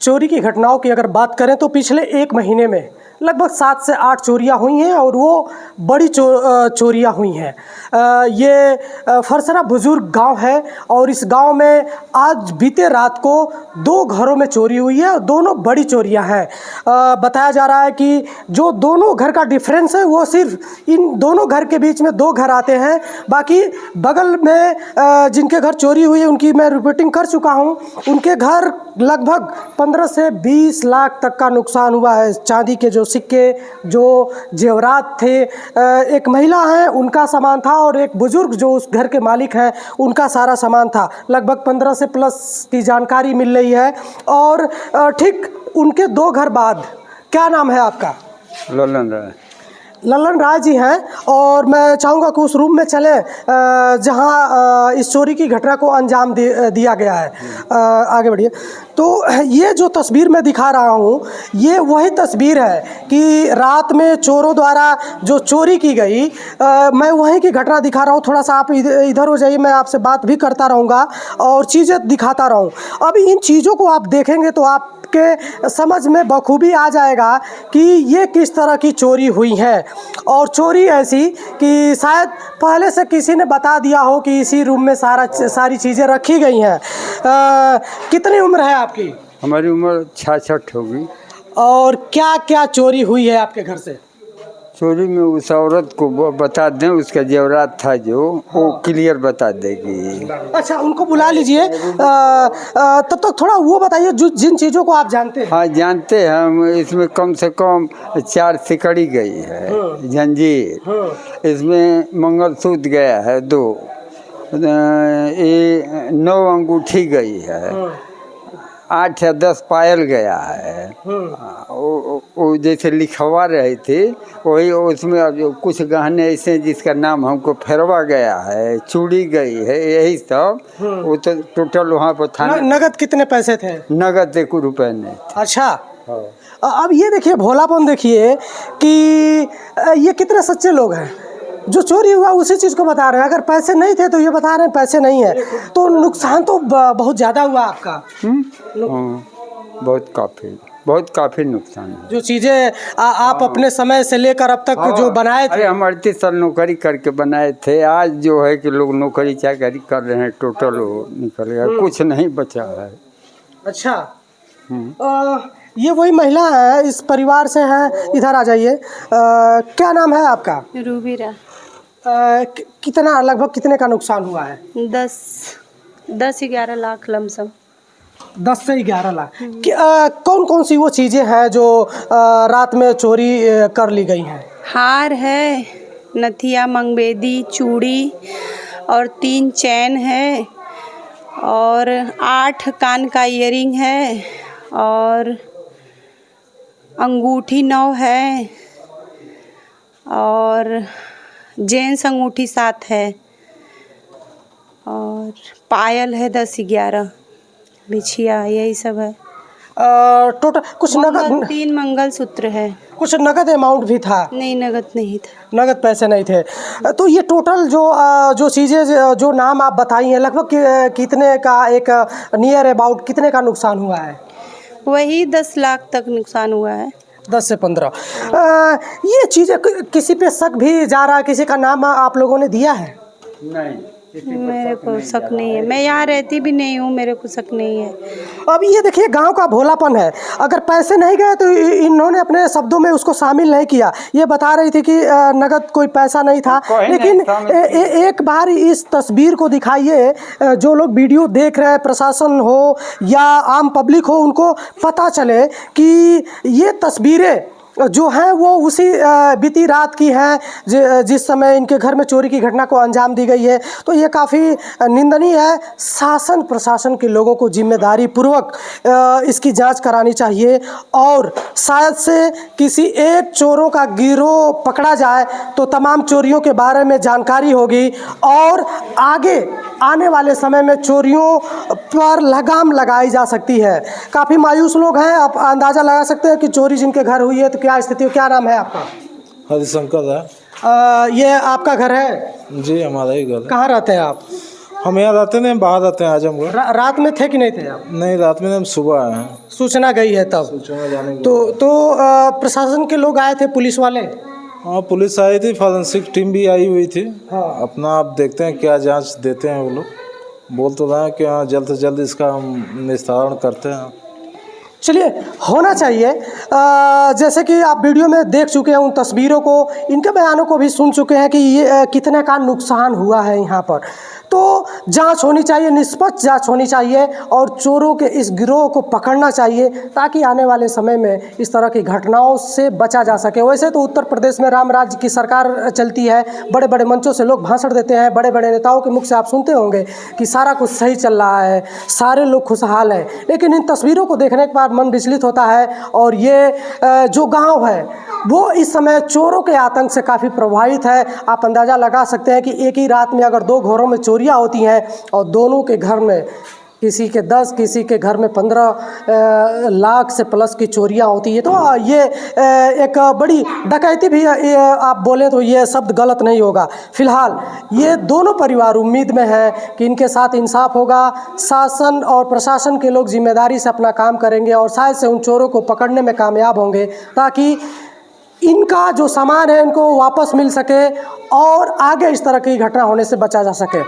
चोरी की घटनाओं की अगर बात करें तो पिछले एक महीने में लगभग 7 से 8 चोरियां हुई हैं और वो बड़ी चोरियां हुई हैं। ये फरसरा बुजुर्ग गांव है और इस गांव में आज बीते रात को 2 घरों में चोरी हुई है और दोनों बड़ी चोरियां हैं। बताया जा रहा है कि जो दोनों घर का डिफरेंस है वो सिर्फ इन दोनों घर के बीच में 2 घर आते हैं। बाकी बगल में जिनके घर चोरी हुई है उनकी मैं रिपोर्टिंग कर चुका हूं। उनके घर लगभग 15 से 20 लाख तक का नुकसान हुआ है। चांदी के जो सिक्के, जो जेवरात थे, एक महिला है उनका सामान था और एक बुजुर्ग जो उस घर के मालिक हैं उनका सारा सामान था। लगभग 15 से प्लस की जानकारी मिल रही है। और ठीक उनके 2 घर बाद, क्या नाम है आपका? ललन राय। ललन राय जी हैं और मैं चाहूँगा कि उस रूम में चले जहाँ इस चोरी की घटना को अंजाम दिया गया है। आगे बढ़िए। तो ये जो तस्वीर मैं दिखा रहा हूँ ये वही तस्वीर है कि रात में चोरों द्वारा जो चोरी की गई। मैं वहीं की घटना दिखा रहा हूँ। थोड़ा सा आप इधर हो जाइए, मैं आपसे बात भी करता रहूँगा और चीज़ें दिखाता रहूँ। अब इन चीज़ों को आप देखेंगे तो आप के समझ में बखूबी आ जाएगा कि ये किस तरह की चोरी हुई है। और चोरी ऐसी कि शायद पहले से किसी ने बता दिया हो कि इसी रूम में सारी चीज़ें रखी गई हैं। कितनी उम्र है आपकी? हमारी उम्र 66 होगी। और क्या क्या चोरी हुई है आपके घर से? चोरी में उस औरत को बता दें, उसका जेवरात था जो वो क्लियर बता देगी। अच्छा, उनको बुला लीजिए। तब तक थोड़ा वो बताइए जिन चीज़ों को आप जानते हैं। हाँ जानते हैं हम। इसमें कम से कम 4 सिकड़ी गई है, जंजीर, इसमें मंगलसूत्र गया है 2, ये 9 अंगूठी गई है, 8 या 10 पायल गया है। वो जैसे लिखवा रहे थे वही, उसमें अब जो कुछ गहने ऐसे जिसका नाम हमको फेरवा गया है, चूड़ी गई है, यही सब। वो तो टोटल वहाँ पर था। नगद कितने पैसे थे? नगद 1 रुपये नहीं। अच्छा। हाँ। अब ये देखिए भोलापन देखिए कि ये कितने सच्चे लोग हैं। जो चोरी हुआ उसी चीज़ को बता रहे हैं। अगर पैसे नहीं थे तो ये बता रहे हैं पैसे नहीं है, तो नुकसान तो बहुत ज़्यादा हुआ आपका। बहुत काफ़ी नुकसान है। जो चीज़ें आप अपने समय से लेकर अब तक जो बनाए थे। अरे हम 38 साल नौकरी करके बनाए थे। आज जो है कि लोग नौकरी चाकरी कर रहे हैं, टोटल निकल गया, कुछ नहीं बचा है। अच्छा। ये वही महिला है, इस परिवार से है। इधर आ जाइए। क्या नाम है आपका? रूबीरा। कितना लगभग कितने का नुकसान हुआ है? 10-11 लाख लमसम। 10 से 11 लाख। कौन कौन सी वो चीज़ें हैं जो रात में चोरी कर ली गई हैं? हार है, नथिया, मंगबेदी, चूड़ी और 3 चैन है और 8 कान का ईयरिंग है और अंगूठी 9 है और जेंट्स अंगूठी 7 है और पायल है 10-11, बिछिया, यही सब है। टोटल कुछ नगद 3 मंगलसूत्र है। कुछ नगद अमाउंट भी था? नहीं, नगद नहीं था। नगद पैसे नहीं थे। तो ये टोटल जो चीज़ें जो नाम आप बताई हैं लगभग कितने का, एक नियर अबाउट कितने का नुकसान हुआ है? वही 10 लाख तक नुकसान हुआ है। 10 से 15। ये चीज़ें किसी पे शक भी जा रहा है? किसी का नाम आप लोगों ने दिया है? नहीं, मेरे को शक नहीं है। मैं यहाँ रहती भी नहीं हूँ, मेरे को शक नहीं है। अब ये देखिए गांव का भोलापन है। अगर पैसे नहीं गए तो इन्होंने अपने शब्दों में उसको शामिल नहीं किया। ये बता रही थी कि नगद कोई पैसा नहीं था, लेकिन एक बार इस तस्वीर को दिखाइए। जो लोग वीडियो देख रहे हैं, प्रशासन हो या आम पब्लिक हो, उनको पता चले कि ये तस्वीरें जो हैं वो उसी बीती रात की हैं जिस समय इनके घर में चोरी की घटना को अंजाम दी गई है। तो ये काफ़ी निंदनीय है। शासन प्रशासन के लोगों को जिम्मेदारी पूर्वक इसकी जांच करानी चाहिए और शायद से किसी एक चोरों का गिरोह पकड़ा जाए तो तमाम चोरियों के बारे में जानकारी होगी और आगे आने वाले समय में चोरियों पर लगाम लगाई जा सकती है। काफ़ी मायूस लोग हैं। आप अंदाज़ा लगा सकते हैं कि चोरी जिनके घर हुई है तो क्या स्थिति। क्या नाम है आपका? हरिशंकर है। ये आपका घर है? जी हमारा ही घर है। कहाँ रहते हैं आप? हम यहाँ रहते नहीं, बाहर रहते हैं आजमगढ़। रात में थे कि नहीं थे आप? नहीं, रात में हम सुबह आए हैं। सूचना गई है तब? सूचना जाने के तो प्रशासन के लोग आए थे, पुलिस वाले? हाँ, पुलिस आई थी, फॉरेंसिक टीम भी आई हुई थी। हाँ। अपना आप देखते हैं क्या जांच देते हैं वो लोग। बोल तो रहे हैं कि हाँ जल्द से जल्द इसका हम निस्तारण करते हैं। चलिए, होना चाहिए। जैसे कि आप वीडियो में देख चुके हैं उन तस्वीरों को, इनके बयानों को भी सुन चुके हैं कि ये कितने का नुकसान हुआ है यहाँ पर। तो जांच होनी चाहिए, निष्पक्ष जांच होनी चाहिए और चोरों के इस गिरोह को पकड़ना चाहिए ताकि आने वाले समय में इस तरह की घटनाओं से बचा जा सके। वैसे तो उत्तर प्रदेश में राम राज्य की सरकार चलती है, बड़े बड़े मंचों से लोग भाषण देते हैं, बड़े बड़े नेताओं के मुख से आप सुनते होंगे कि सारा कुछ सही चल रहा है, सारे लोग खुशहाल हैं। लेकिन इन तस्वीरों को देखने के बाद मन विचलित होता है और ये जो गाँव है वो इस समय चोरों के आतंक से काफ़ी प्रभावित है। आप अंदाज़ा लगा सकते हैं कि एक ही रात में अगर 2 घरों में चोरियां होती हैं और दोनों के घर में किसी के 10, किसी के घर में 15 लाख से प्लस की चोरियां होती है, तो ये एक बड़ी डकैती भी आप बोलें तो ये शब्द गलत नहीं होगा। फिलहाल ये दोनों परिवार उम्मीद में हैं कि इनके साथ इंसाफ होगा, शासन और प्रशासन के लोग जिम्मेदारी से अपना काम करेंगे और शायद से उन चोरों को पकड़ने में कामयाब होंगे ताकि इनका जो सामान है इनको वापस मिल सके और आगे इस तरह की घटना होने से बचा जा सके।